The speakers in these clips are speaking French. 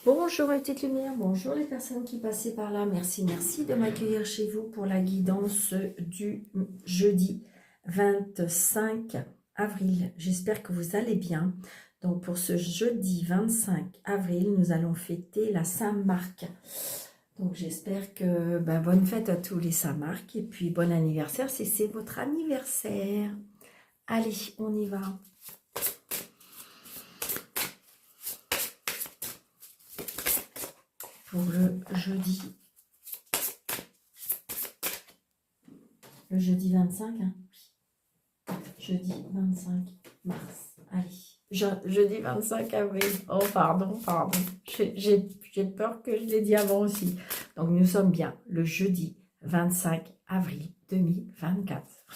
Bonjour mes petites lumières, bonjour les personnes qui passaient par là. Merci de m'accueillir chez vous pour la guidance du jeudi 25 avril. J'espère que vous allez bien. Donc pour ce jeudi 25 avril, nous allons fêter la Saint-Marc. Donc j'espère que bonne fête à tous les Saint-Marc et puis bon anniversaire si c'est votre anniversaire. Allez, on y va. Pour le jeudi 25, hein. Jeudi 25 mars. Allez, jeudi 25 avril. Oh, pardon. J'ai peur que je l'ai dit avant aussi. Donc, nous sommes bien le jeudi 25 avril 2024.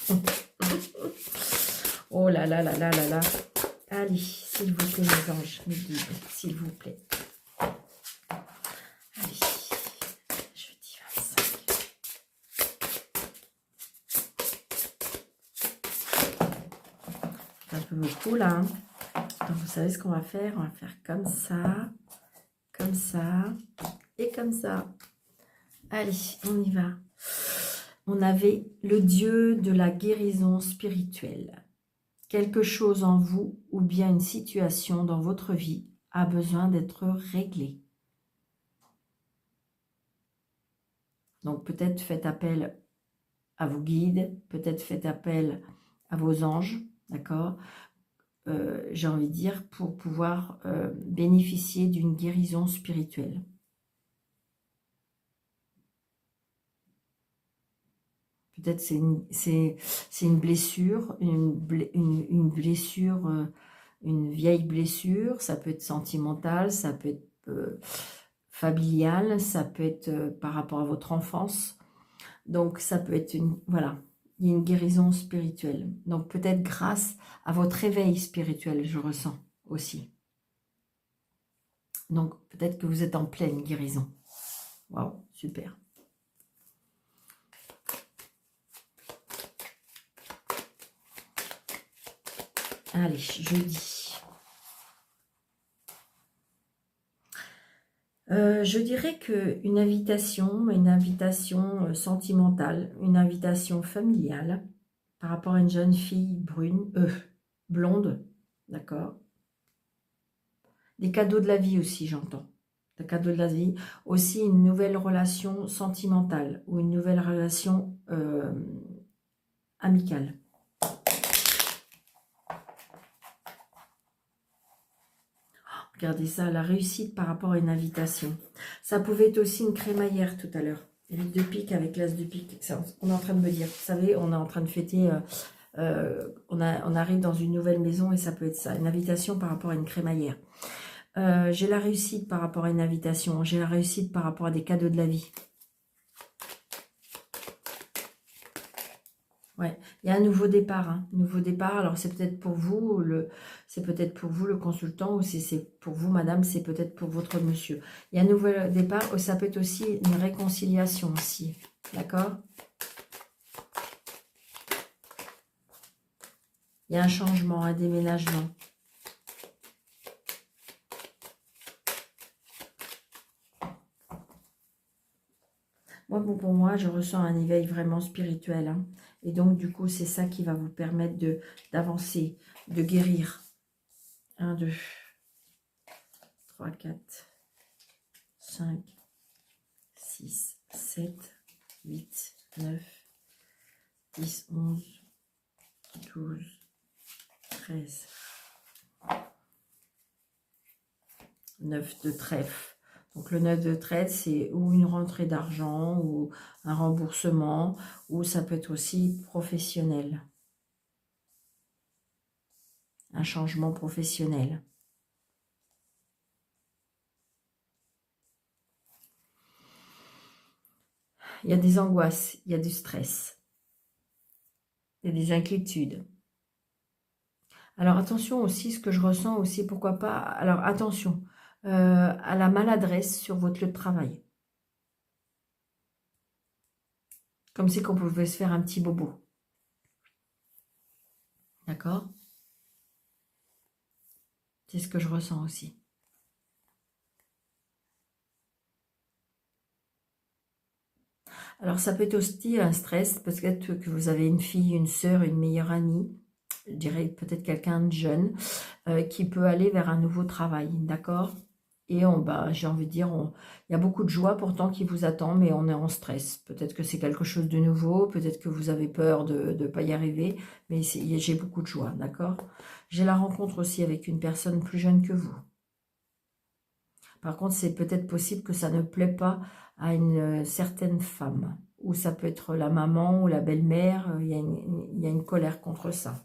Oh là là là là là là. Allez, s'il vous plaît, mes anges, mes guides, s'il vous plaît. Allez, jeudi 25. C'est un peu beaucoup là. Hein. Donc, vous savez ce qu'on va faire? On va faire comme ça et comme ça. Allez, on y va. On avait le dieu de la guérison spirituelle. Quelque chose en vous ou bien une situation dans votre vie a besoin d'être réglée. Donc peut-être faites appel à vos guides, peut-être faites appel à vos anges, d'accord? J'ai envie de dire pour pouvoir bénéficier d'une guérison spirituelle. Peut-être c'est une blessure, une blessure, une vieille blessure, ça peut être sentimental, ça peut être familial, ça peut être par rapport à votre enfance. Donc ça peut être voilà, il y a une guérison spirituelle. Donc peut-être grâce à votre réveil spirituel, je ressens aussi. Donc peut-être que vous êtes en pleine guérison. Waouh, super. Allez, jeudi. Je dirais qu'une invitation sentimentale, une invitation familiale par rapport à une jeune fille blonde, d'accord. Des cadeaux de la vie aussi, j'entends. Des cadeaux de la vie. Aussi une nouvelle relation sentimentale ou une nouvelle relation amicale. Regardez ça, la réussite par rapport à une invitation. Ça pouvait être aussi une crémaillère tout à l'heure. 8 de pique avec l'as de pique. On est en train de me dire, vous savez, on est en train de fêter, on arrive dans une nouvelle maison et ça peut être ça, une invitation par rapport à une crémaillère. J'ai la réussite par rapport à une invitation, j'ai la réussite par rapport à des cadeaux de la vie. Ouais, il y a un nouveau départ, hein, nouveau départ. Alors c'est peut-être pour vous le consultant, ou si c'est pour vous madame, c'est peut-être pour votre monsieur. Il y a un nouveau départ, ça peut être aussi une réconciliation aussi, d'accord? Il y a un changement, un déménagement. Moi, pour moi, je ressens un éveil vraiment spirituel, hein. Et donc, du coup, c'est ça qui va vous permettre d'avancer, de guérir. 1, 2, 3, 4, 5, 6, 7, 8, 9, 10, 11, 12, 13, 9 de trèfle. Donc, le 9 de trèfle, c'est ou une rentrée d'argent, ou un remboursement, ou ça peut être aussi professionnel. Un changement professionnel. Il y a des angoisses, il y a du stress, il y a des inquiétudes. Alors attention aussi, ce que je ressens aussi, pourquoi pas, alors attention, à la maladresse sur votre lieu de travail. Comme si qu'on pouvait se faire un petit bobo. D'accord? C'est ce que je ressens aussi. Alors, ça peut être aussi un stress, peut-être que vous avez une fille, une sœur, une meilleure amie, je dirais peut-être quelqu'un de jeune, qui peut aller vers un nouveau travail, d'accord? Et j'ai envie de dire, il y a beaucoup de joie pourtant qui vous attend, mais on est en stress. Peut-être que c'est quelque chose de nouveau, peut-être que vous avez peur de ne pas y arriver, mais j'ai beaucoup de joie, d'accord? J'ai la rencontre aussi avec une personne plus jeune que vous. Par contre, c'est peut-être possible que ça ne plaît pas à une certaine femme, ou ça peut être la maman ou la belle-mère, il y a une colère contre ça.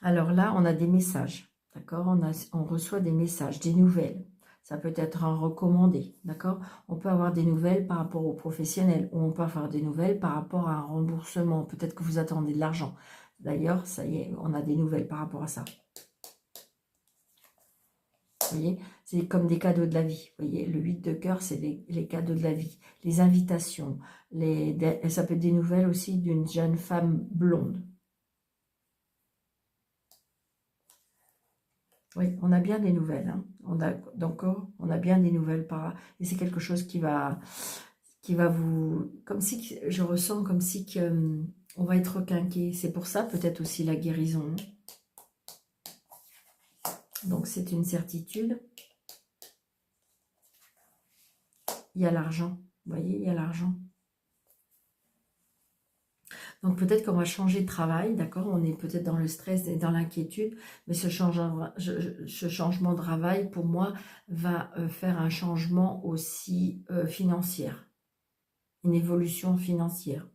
Alors là, on a des messages, d'accord? On reçoit des messages, des nouvelles. Ça peut être un recommandé, d'accord? On peut avoir des nouvelles par rapport aux professionnels, ou on peut avoir des nouvelles par rapport à un remboursement. Peut-être que vous attendez de l'argent. D'ailleurs, ça y est, on a des nouvelles par rapport à ça. Vous voyez, c'est comme des cadeaux de la vie. Vous voyez, le 8 de cœur, c'est les cadeaux de la vie, les invitations. Ça peut être des nouvelles aussi d'une jeune femme blonde. Oui, on a bien des nouvelles. Hein. On a bien des nouvelles et c'est quelque chose qui va vous, comme si je ressens comme si on va être requinqué. C'est pour ça peut-être aussi la guérison. Donc c'est une certitude. Il y a l'argent. Vous voyez, il y a l'argent. Donc peut-être qu'on va changer de travail, d'accord? On est peut-être dans le stress et dans l'inquiétude, mais ce changement de travail, pour moi, va faire un changement aussi financier, une évolution financière.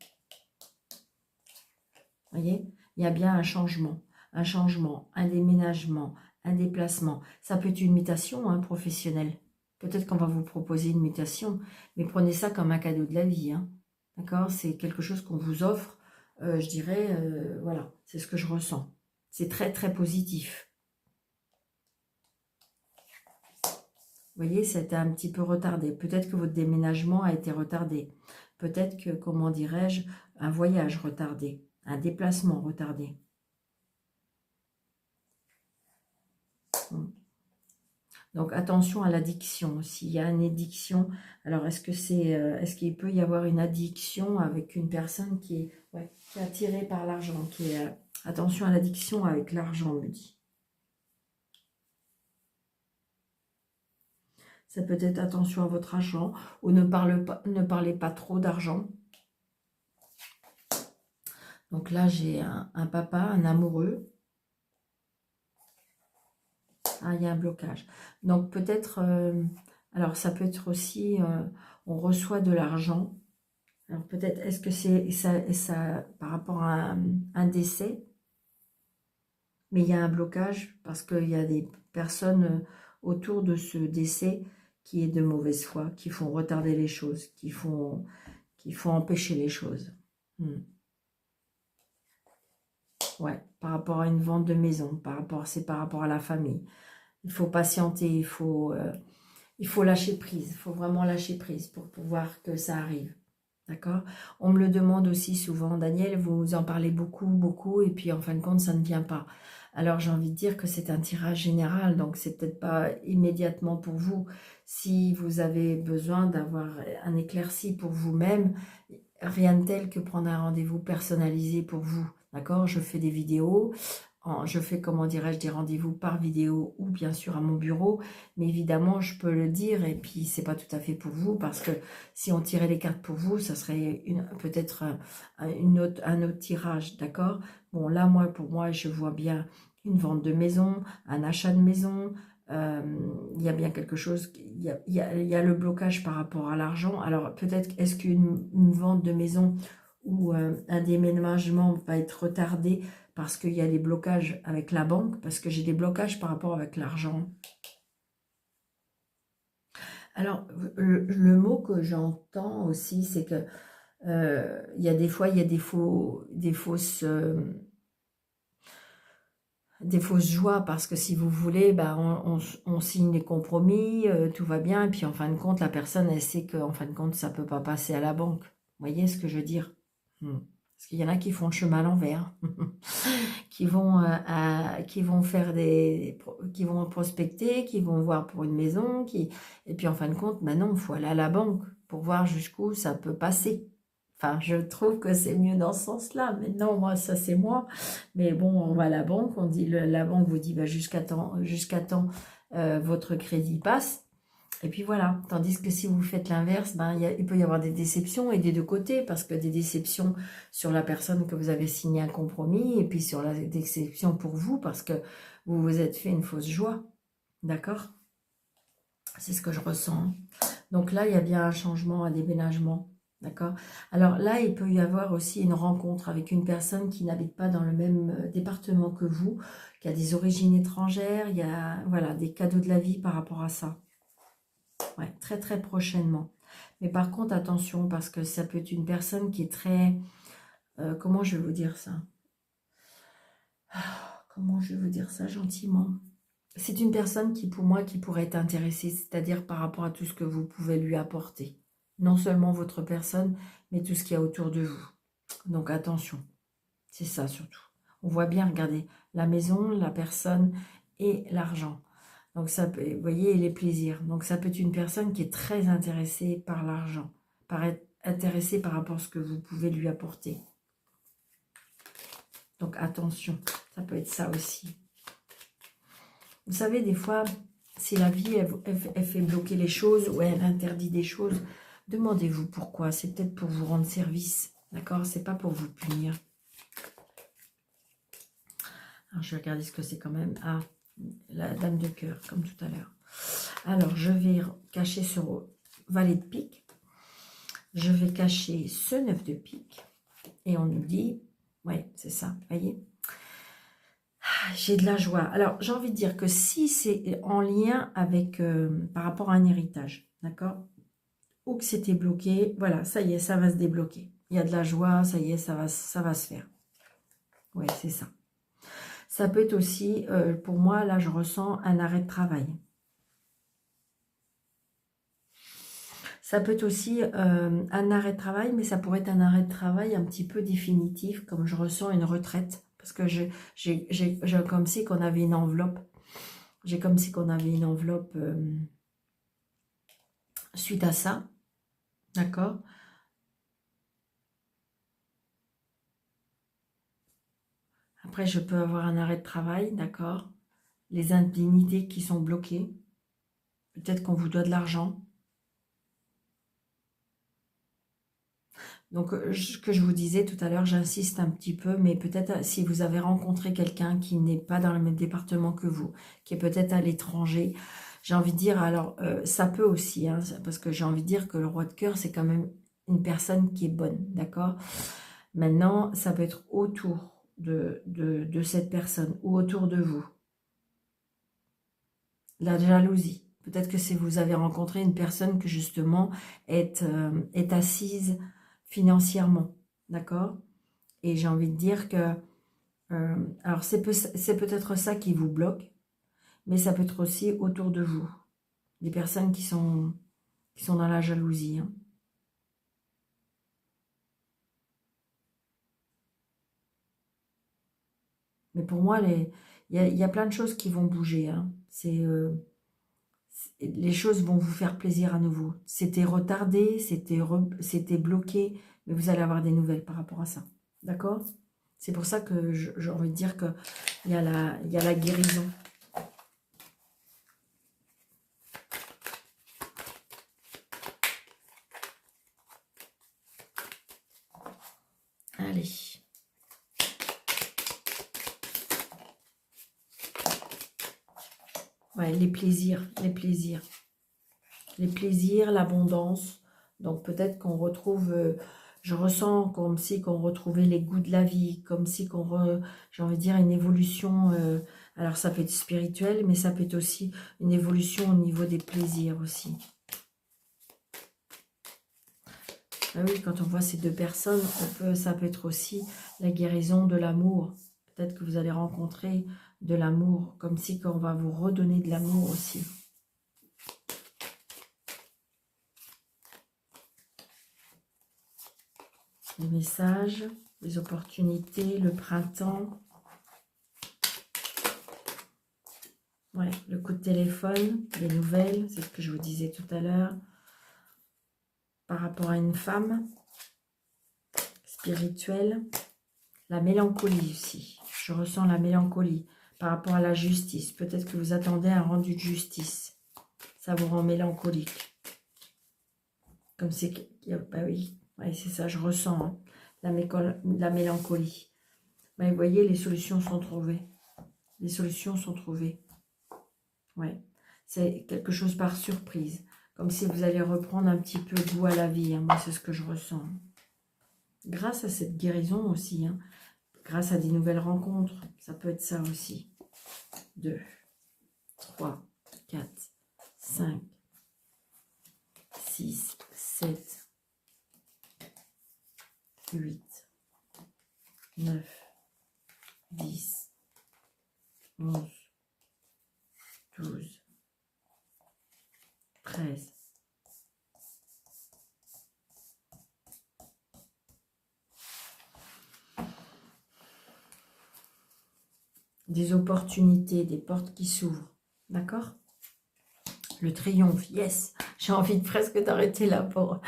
Vous voyez? Il y a bien un changement, un déménagement, un déplacement. Ça peut être une mutation hein, professionnelle. Peut-être qu'on va vous proposer une mutation, mais prenez ça comme un cadeau de la vie, hein. D'accord? C'est quelque chose qu'on vous offre. Je dirais, voilà, c'est ce que je ressens. C'est très, très positif. Vous voyez, ça a été un petit peu retardé. Peut-être que votre déménagement a été retardé. Peut-être que, comment dirais-je, un voyage retardé, un déplacement retardé. Donc, attention à l'addiction. S'il y a une addiction, alors est-ce qu'il peut y avoir une addiction avec une personne qui est attirée par l'argent, attention à l'addiction avec l'argent, me dit. Ça peut être attention à votre argent ou ne parlez pas trop d'argent. Donc là, j'ai un papa, un amoureux. Ah, il y a un blocage. Donc peut-être, alors ça peut être aussi, on reçoit de l'argent. Alors peut-être, est-ce que c'est ça par rapport à un décès? Mais il y a un blocage parce qu'il y a des personnes autour de ce décès qui est de mauvaise foi, qui font retarder les choses, qui font empêcher les choses. Ouais, par rapport à une vente de maison, c'est par rapport à la famille. Il faut patienter, il faut lâcher prise, il faut vraiment lâcher prise pour pouvoir que ça arrive. D'accord? On me le demande aussi souvent, Daniel, vous en parlez beaucoup, beaucoup, et puis en fin de compte, ça ne vient pas. Alors j'ai envie de dire que c'est un tirage général, donc c'est peut-être pas immédiatement pour vous. Si vous avez besoin d'avoir un éclairci pour vous-même, rien de tel que prendre un rendez-vous personnalisé pour vous. D'accord? Je fais des vidéos, je fais, comment dirais-je, des rendez-vous par vidéo ou bien sûr à mon bureau, mais évidemment je peux le dire et puis c'est pas tout à fait pour vous parce que si on tirait les cartes pour vous, ça serait peut-être un autre tirage, d'accord? Bon là pour moi je vois bien une vente de maison, un achat de maison, il y a bien quelque chose, il y a le blocage par rapport à l'argent. Alors peut-être est-ce qu'une vente de maison ou un déménagement va être retardé parce qu'il y a des blocages avec la banque, parce que j'ai des blocages par rapport avec l'argent. Alors, le mot que j'entends aussi, c'est que il y a des fois, il y a des fausses joies, parce que si vous voulez, on signe des compromis, tout va bien, et puis en fin de compte, la personne, elle sait qu'en fin de compte, ça ne peut pas passer à la banque. Vous voyez ce que je veux dire? Parce qu'il y en a qui font le chemin à l'envers, qui vont faire qui vont prospecter, qui vont voir pour une maison, et puis en fin de compte, maintenant, il faut aller à la banque pour voir jusqu'où ça peut passer. Enfin, je trouve que c'est mieux dans ce sens-là. Mais non, moi, ça c'est moi. Mais bon, on va à la banque, on dit, la banque vous dit bah, jusqu'à temps, votre crédit passe. Et puis voilà, tandis que si vous faites l'inverse, ben, il peut y avoir des déceptions et des deux côtés, parce que des déceptions sur la personne que vous avez signé un compromis, et puis sur la déception pour vous, parce que vous vous êtes fait une fausse joie. D'accord? C'est ce que je ressens. Donc là, il y a bien un changement, un déménagement. D'accord? Alors là, il peut y avoir aussi une rencontre avec une personne qui n'habite pas dans le même département que vous, qui a des origines étrangères, il y a voilà, des cadeaux de la vie par rapport à ça. Ouais, très très prochainement. Mais par contre, attention, parce que ça peut être une personne qui est très... comment je vais vous dire ça? Comment je vais vous dire ça gentiment? C'est une personne qui, pour moi, qui pourrait être intéressée, c'est-à-dire par rapport à tout ce que vous pouvez lui apporter. Non seulement votre personne, mais tout ce qu'il y a autour de vous. Donc attention, c'est ça surtout. On voit bien, regardez, la maison, la personne et l'argent. Donc ça peut, vous voyez, les plaisirs. Donc ça peut être une personne qui est très intéressée par l'argent, par être intéressée par rapport à ce que vous pouvez lui apporter. Donc attention, ça peut être ça aussi. Vous savez, des fois, si la vie, elle fait bloquer les choses ou elle interdit des choses, demandez-vous pourquoi. C'est peut-être pour vous rendre service, d'accord? C'est pas pour vous punir. Alors, je vais regarder ce que c'est quand même. Ah, la dame de cœur, comme tout à l'heure. Alors, je vais cacher sur valet de pique. Je vais cacher ce 9 de pique. Et on nous dit, ouais, c'est ça, voyez. J'ai de la joie. Alors, j'ai envie de dire que si c'est en lien avec, par rapport à un héritage, d'accord? Ou que c'était bloqué, voilà, ça y est, ça va se débloquer. Il y a de la joie, ça y est, ça va se faire. Ouais, c'est ça. Ça peut être aussi, pour moi, là, je ressens un arrêt de travail. Ça peut être aussi un arrêt de travail, mais ça pourrait être un arrêt de travail un petit peu définitif, comme je ressens une retraite. Parce que j'ai comme si qu'on avait une enveloppe. J'ai comme si qu'on avait une enveloppe suite à ça. D'accord? Après, je peux avoir un arrêt de travail, d'accord? Les indemnités qui sont bloquées. Peut-être qu'on vous doit de l'argent. Donc, ce que je vous disais tout à l'heure, j'insiste un petit peu, mais peut-être si vous avez rencontré quelqu'un qui n'est pas dans le même département que vous, qui est peut-être à l'étranger, j'ai envie de dire, alors, ça peut aussi, hein, parce que j'ai envie de dire que le roi de cœur, c'est quand même une personne qui est bonne, d'accord? Maintenant, ça peut être autour de cette personne ou autour de vous. La jalousie. Peut-être que si vous avez rencontré une personne que justement est assise financièrement, d'accord? Et j'ai envie de dire que, alors c'est peut-être ça qui vous bloque, mais ça peut être aussi autour de vous. Des personnes qui sont dans la jalousie, hein. Mais pour moi, il y a plein de choses qui vont bouger, hein. Les choses vont vous faire plaisir à nouveau. C'était retardé, c'était bloqué, mais vous allez avoir des nouvelles par rapport à ça. D'accord? C'est pour ça que j'ai envie de dire qu'il y a la guérison. Allez. Ouais, les plaisirs, les plaisirs. Les plaisirs, l'abondance. Donc peut-être qu'on retrouve, je ressens comme si qu'on retrouvait les goûts de la vie, comme si j'ai envie de dire une évolution, alors ça peut être spirituel, mais ça peut être aussi une évolution au niveau des plaisirs aussi. Ah oui, quand on voit ces deux personnes, ça peut être aussi la guérison de l'amour. Peut-être que vous allez rencontrer de l'amour, comme si on va vous redonner de l'amour aussi. Les messages, les opportunités, le printemps. Ouais, le coup de téléphone, les nouvelles, c'est ce que je vous disais tout à l'heure. Par rapport à une femme spirituelle. La mélancolie aussi. Je ressens la mélancolie par rapport à la justice. Peut-être que vous attendez un rendu de justice. Ça vous rend mélancolique. Comme c'est que... Bah oui, ouais, c'est ça, je ressens hein, la mélancolie. Bah, vous voyez, les solutions sont trouvées. Les solutions sont trouvées. Ouais, c'est quelque chose par surprise. Comme si vous allez reprendre un petit peu goût à la vie. Hein. Moi, c'est ce que je ressens. Grâce à cette guérison aussi. Hein. Grâce à des nouvelles rencontres. Ça peut être ça aussi. 2, 3, 4, 5, 6, 7, 8, 9, 10, 11, 12, 13. Des opportunités, des portes qui s'ouvrent. D'accord? Le triomphe, yes. J'ai envie presque d'arrêter là pour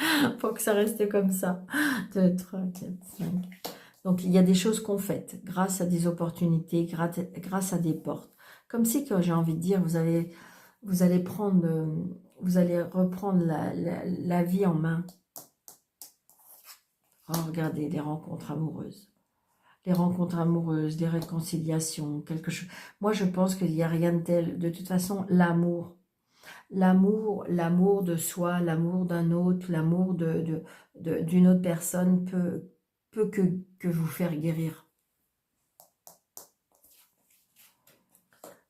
que ça reste comme ça. 2, 3, 4, 5. Donc, il y a des choses qu'on fait grâce à des opportunités, grâce à des portes. Comme si, que j'ai envie de dire, vous allez reprendre la vie en main. Oh, regardez, les rencontres amoureuses. Les rencontres amoureuses, des réconciliations, quelque chose. Moi, je pense qu'il n'y a rien de tel. De toute façon, l'amour. L'amour de soi, l'amour d'un autre, l'amour d'une autre personne peut que vous faire guérir.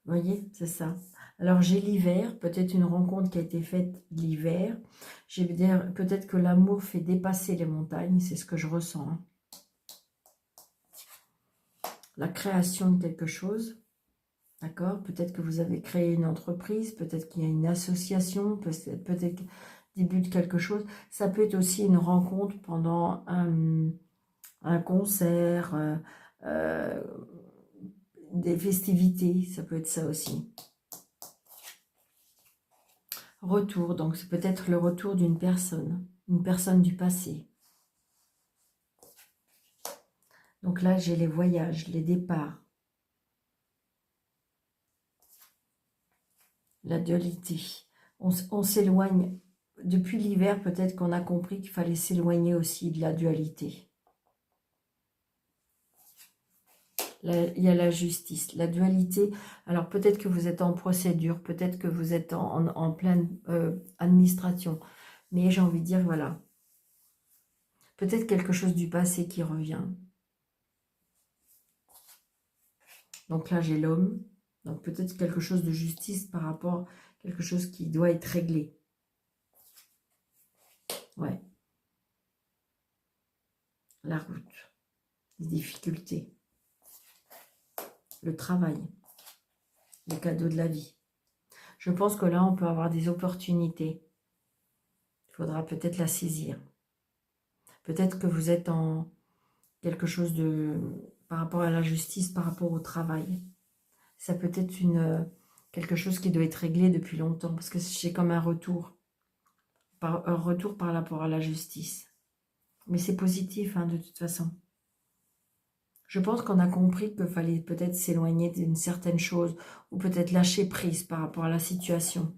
Vous voyez, c'est ça. Alors, j'ai l'hiver, peut-être une rencontre qui a été faite l'hiver. Je veux dire, peut-être que l'amour fait dépasser les montagnes, c'est ce que je ressens. Hein. La création de quelque chose, d'accord? Peut-être que vous avez créé une entreprise, peut-être qu'il y a une association, peut-être début de quelque chose. Ça peut être aussi une rencontre pendant un concert, des festivités, ça peut être ça aussi. Retour, donc c'est peut-être le retour d'une personne du passé. Donc là, j'ai les voyages, les départs, la dualité. On s'éloigne, depuis l'hiver, peut-être qu'on a compris qu'il fallait s'éloigner aussi de la dualité. Il y a la justice, la dualité. Alors peut-être que vous êtes en procédure, peut-être que vous êtes en pleine administration. Mais j'ai envie de dire, voilà. Peut-être quelque chose du passé qui revient. Donc là, j'ai l'homme. Donc peut-être quelque chose de justice par rapport à quelque chose qui doit être réglé. Ouais. La route. Les difficultés. Le travail. Le cadeau de la vie. Je pense que là, on peut avoir des opportunités. Il faudra peut-être la saisir. Peut-être que vous êtes en quelque chose de... par rapport à la justice, par rapport au travail. Ça peut être quelque chose qui doit être réglé depuis longtemps, parce que j'ai comme un retour par rapport à la justice. Mais c'est positif, hein, de toute façon. Je pense qu'on a compris qu'il fallait peut-être s'éloigner d'une certaine chose, ou peut-être lâcher prise par rapport à la situation.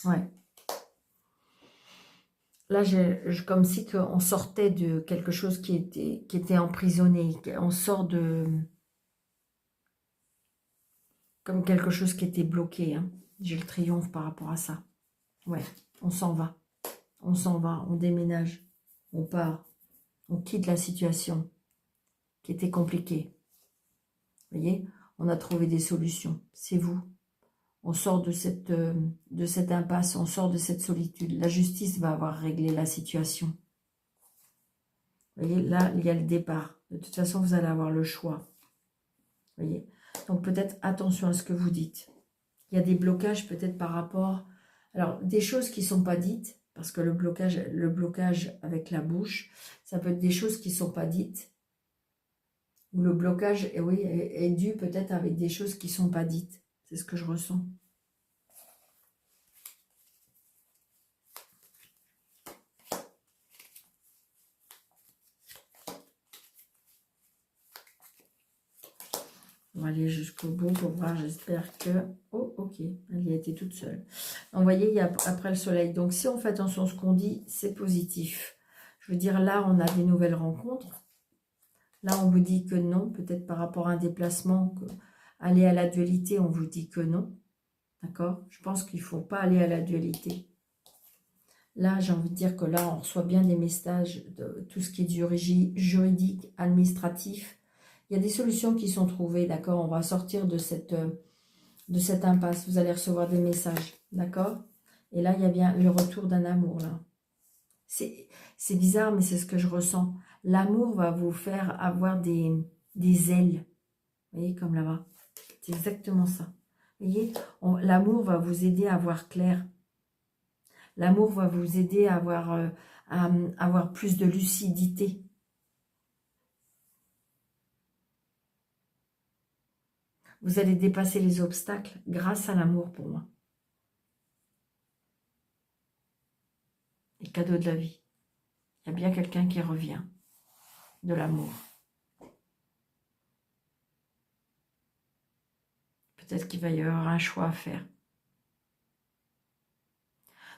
Ouais. Là, comme si on sortait de quelque chose qui était emprisonné. On sort de... comme quelque chose qui était bloqué. Hein. J'ai le triomphe par rapport à ça. Ouais, on s'en va. On s'en va, on déménage. On part. On quitte la situation qui était compliquée. Vous voyez, on a trouvé des solutions. C'est vous. On sort de cette impasse, on sort de cette solitude. La justice va avoir réglé la situation. Vous voyez, là, il y a le départ. De toute façon, vous allez avoir le choix. Vous voyez, donc peut-être attention à ce que vous dites. Il y a des blocages peut-être par rapport... Alors, des choses qui ne sont pas dites, parce que le blocage avec la bouche, ça peut être des choses qui ne sont pas dites. Ou le blocage, oui, est dû peut-être avec des choses qui ne sont pas dites. C'est ce que je ressens. On va aller jusqu'au bout pour voir, j'espère que... Oh, ok, elle y a été toute seule. Donc, vous voyez, il y a après le soleil. Donc, si on fait attention à ce qu'on dit, c'est positif. Je veux dire, là, on a des nouvelles rencontres. Là, on vous dit que non, peut-être par rapport à un déplacement. Aller à la dualité, on vous dit que non. D'accord? Je pense qu'il ne faut pas aller à la dualité. Là, j'ai envie de dire que là, on reçoit bien des messages de tout ce qui est juridique, administratif. Il y a des solutions qui sont trouvées, d'accord? On va sortir de cette impasse. Vous allez recevoir des messages, d'accord? Et là, il y a bien le retour d'un amour, là. C'est bizarre, mais c'est ce que je ressens. L'amour va vous faire avoir des ailes. Vous voyez, comme là-bas. C'est exactement ça. Vous voyez, l'amour va vous aider à voir clair. L'amour va vous aider à avoir plus de lucidité. Vous allez dépasser les obstacles grâce à l'amour pour moi. Les cadeaux de la vie. Il y a bien quelqu'un qui revient de l'amour. Peut-être qu'il va y avoir un choix à faire.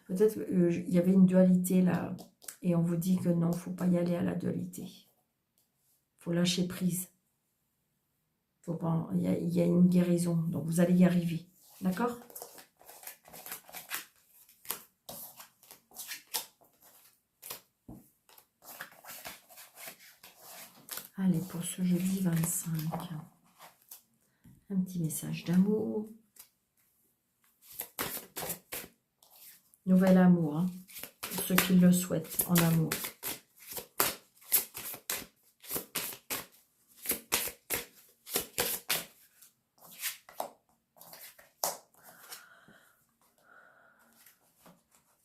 Peut-être qu'il y avait une dualité là, et on vous dit que non, il ne faut pas y aller à la dualité. Il faut lâcher prise. Il y a une guérison, donc vous allez y arriver. D'accord ? Allez, pour ce jeudi 25, un petit message d'amour. Nouvel amour, hein, pour ceux qui le souhaitent, en amour.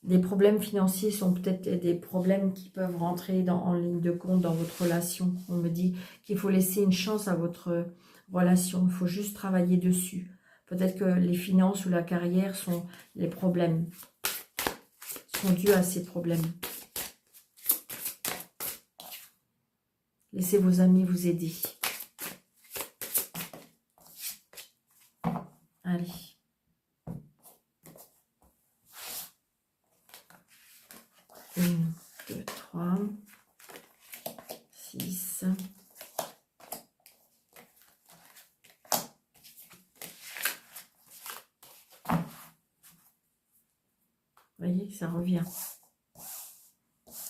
Des problèmes financiers sont peut-être des problèmes qui peuvent rentrer en ligne de compte dans votre relation. On me dit qu'il faut laisser une chance à votre relation. Il faut juste travailler dessus. Peut-être que les finances ou la carrière sont les problèmes. Sont dus à ces problèmes. Laissez vos amis vous aider. Allez. 1, 2, 3, 6. Vous voyez, ça revient.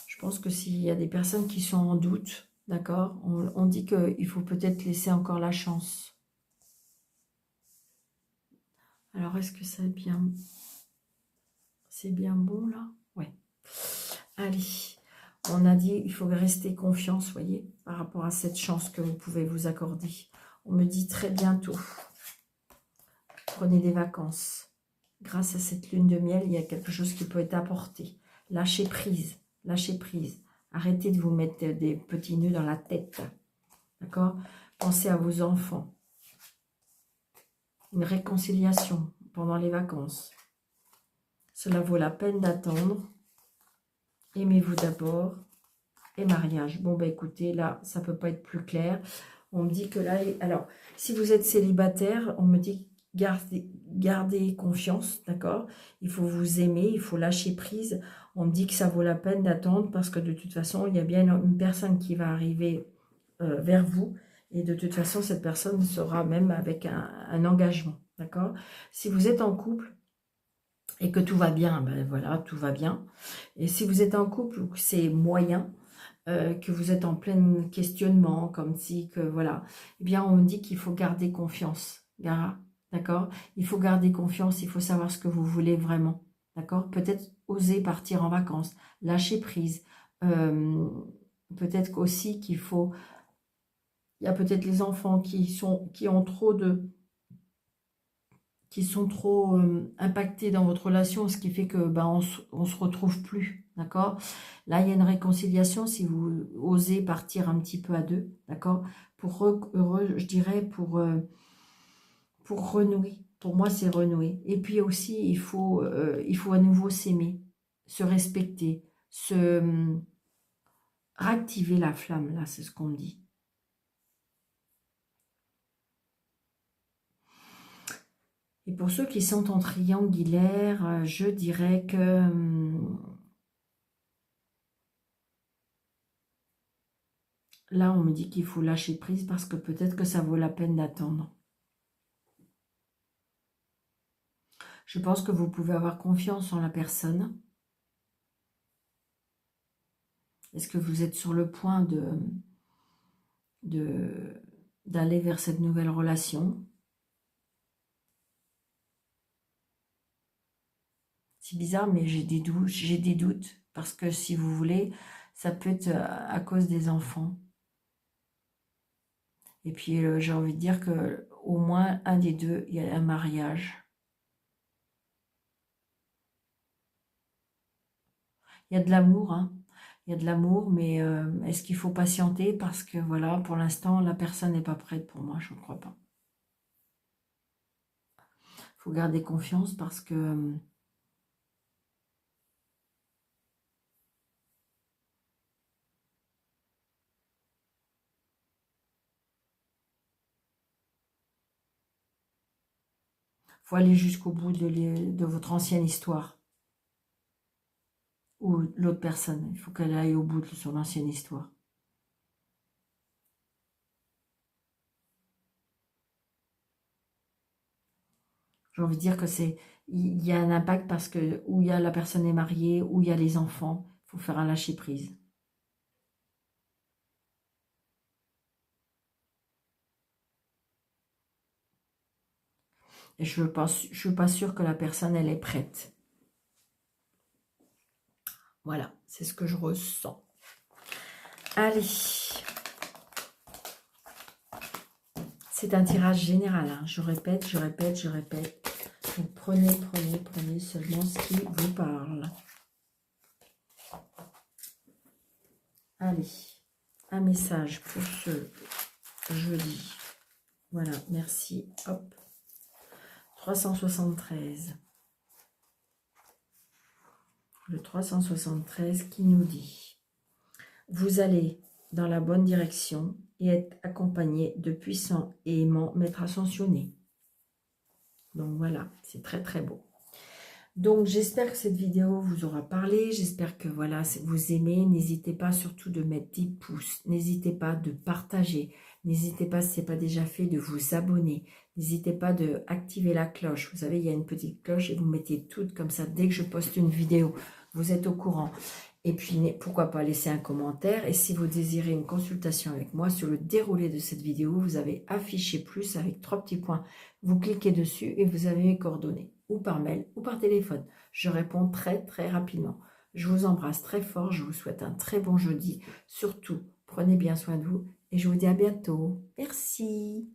Je pense que s'il y a des personnes qui sont en doute, d'accord, on dit qu'il faut peut-être laisser encore la chance. Alors, est-ce que c'est bien bon, là? Ouais. Allez, on a dit il faut rester confiance, vous voyez, par rapport à cette chance que vous pouvez vous accorder. On me dit très bientôt, prenez des vacances. Grâce à cette lune de miel, il y a quelque chose qui peut être apporté. Lâchez prise, lâchez prise. Arrêtez de vous mettre des petits nœuds dans la tête, d'accord? Pensez à vos enfants. Une réconciliation pendant les vacances. Cela vaut la peine d'attendre. Aimez-vous d'abord et mariage. Bon, ben écoutez, là, ça ne peut pas être plus clair. On me dit que là, alors, si vous êtes célibataire, on me dit gardez confiance, d'accord? Il faut vous aimer, il faut lâcher prise. On me dit que ça vaut la peine d'attendre parce que de toute façon, il y a bien une personne qui va arriver vers vous. Et de toute façon, cette personne sera même avec un engagement, d'accord? Si vous êtes en couple, et que tout va bien, ben voilà, tout va bien. Et si vous êtes en couple ou que c'est moyen, que vous êtes en plein questionnement, comme si que voilà, eh bien on me dit qu'il faut garder confiance, d'accord? Il faut garder confiance, il faut savoir ce que vous voulez vraiment, d'accord? Peut-être oser partir en vacances, lâcher prise, peut-être aussi qu'il faut, il y a peut-être les enfants qui ont trop de qui sont trop impactés dans votre relation, ce qui fait que ben, on se retrouve plus, d'accord? Là, il y a une réconciliation si vous osez partir un petit peu à deux, d'accord? Je dirais pour renouer. Pour moi, c'est renouer. Et puis aussi, il faut à nouveau s'aimer, se respecter, réactiver la flamme, là, c'est ce qu'on me dit. Et pour ceux qui sont en triangulaire, je dirais que là, on me dit qu'il faut lâcher prise parce que peut-être que ça vaut la peine d'attendre. Je pense que vous pouvez avoir confiance en la personne. Est-ce que vous êtes sur le point d'aller vers cette nouvelle relation? C'est bizarre, mais j'ai des doutes parce que si vous voulez, ça peut être à cause des enfants. Et puis, j'ai envie de dire que au moins un des deux, il y a un mariage. Il y a de l'amour, hein. Il y a de l'amour, mais est-ce qu'il faut patienter? Parce que voilà, pour l'instant, la personne n'est pas prête pour moi, je ne crois pas. Il faut garder confiance parce que faut aller jusqu'au bout de votre ancienne histoire. Ou l'autre personne, il faut qu'elle aille au bout de son ancienne histoire. J'ai envie de dire que il y a un impact parce que où il y a la personne est mariée, où il y a les enfants, il faut faire un lâcher prise. Et je ne suis pas sûre que la personne, elle est prête. Voilà, c'est ce que je ressens. Allez. C'est un tirage général. Hein. Je répète, je répète, je répète. Donc prenez seulement ce qui vous parle. Allez, un message pour ce jeudi. Voilà, merci. Hop. 373. Le 373 qui nous dit: vous allez dans la bonne direction et être accompagné de puissants et aimants maîtres ascensionnés. Donc voilà, c'est très très beau. Donc j'espère que cette vidéo vous aura parlé, j'espère que voilà, vous aimez. N'hésitez pas surtout de mettre des pouces, n'hésitez pas de partager, n'hésitez pas si ce n'est pas déjà fait de vous abonner, n'hésitez pas de activer la cloche. Vous savez, il y a une petite cloche et vous mettez toutes comme ça, dès que je poste une vidéo, vous êtes au courant. Et puis pourquoi pas laisser un commentaire, et si vous désirez une consultation avec moi sur le déroulé de cette vidéo, vous avez affiché plus avec 3 petits points, vous cliquez dessus et vous avez mes coordonnées, ou par mail ou par téléphone. Je réponds très très rapidement. Je vous embrasse très fort, je vous souhaite un très bon jeudi. Surtout, prenez bien soin de vous et je vous dis à bientôt. Merci.